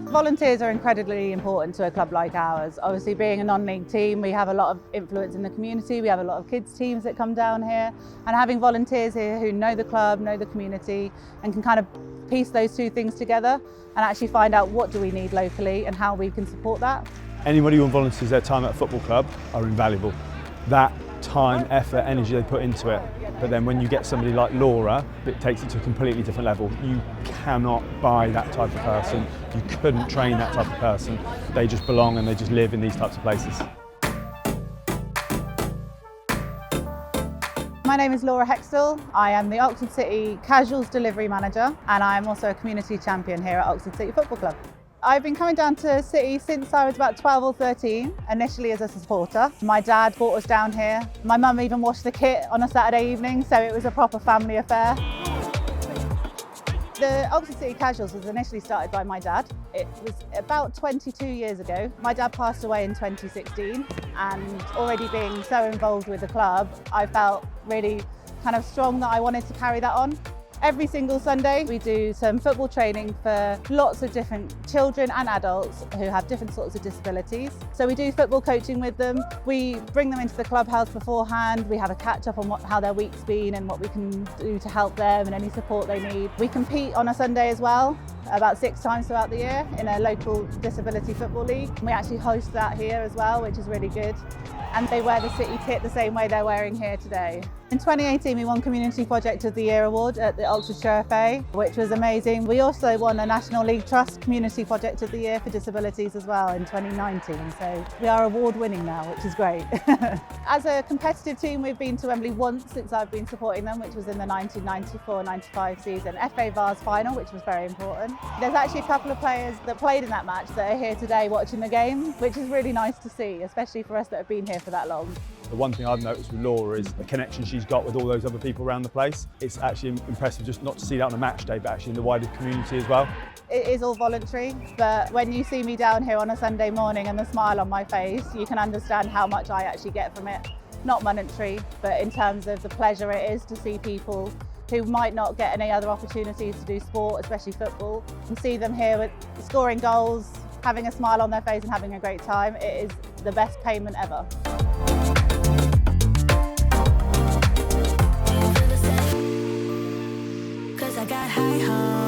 Volunteers are incredibly important to a club like ours. Obviously, being a non-league team, we have a lot of influence in the community. We have a lot of kids teams that come down here, and having volunteers here who know the club, know the community, and can kind of piece those two things together and actually find out what do we need locally and how we can support that. Anybody who volunteers their time at a football club are invaluable. That time, effort, energy they put into it. But then when you get somebody like Laura, it takes it to a completely different level. You cannot buy that type of person. You couldn't train that type of person. They just belong and they just live in these types of places. My name is Laura Hextall. I am the Oxford City Casuals Delivery Manager, and I am also a community champion here at Oxford City Football Club. I've been coming down to City since I was about 12 or 13, initially as a supporter. My dad brought us down here. My mum even washed the kit on a Saturday evening, so it was a proper family affair. The Oxford City Casuals was initially started by my dad. It was about 22 years ago. My dad passed away in 2016, and already being so involved with the club, I felt really kind of strong that I wanted to carry that on. Every single Sunday we do some football training for lots of different children and adults who have different sorts of disabilities. So we do football coaching with them. We bring them into the clubhouse beforehand. We have a catch up on how their week's been and what we can do to help them and any support they need. We compete on a Sunday as well, about 6 times throughout the year in a local disability football league. We actually host that here as well, which is really good. And they wear the City kit the same way they're wearing here today. In 2018 we won Community Project of the Year award at the Oxfordshire FA, which was amazing. We also won a National League Trust Community Project of the Year for disabilities as well in 2019, so we are award winning now, which is great. As a competitive team, we've been to Wembley once since I've been supporting them, which was in the 1994-95 season, FA Vars final, which was very important. There's actually a couple of players that played in that match that are here today watching the game, which is really nice to see, especially for us that have been here for that long. The one thing I've noticed with Laura is the connection she's got with all those other people around the place. It's actually impressive just not to see that on a match day, but actually in the wider community as well. It is all voluntary, but when you see me down here on a Sunday morning and the smile on my face, you can understand how much I actually get from it. Not monetary, but in terms of the pleasure it is to see people who might not get any other opportunities to do sport, especially football, and see them here with scoring goals, having a smile on their face and having a great time. It is the best payment ever. I got high hopes.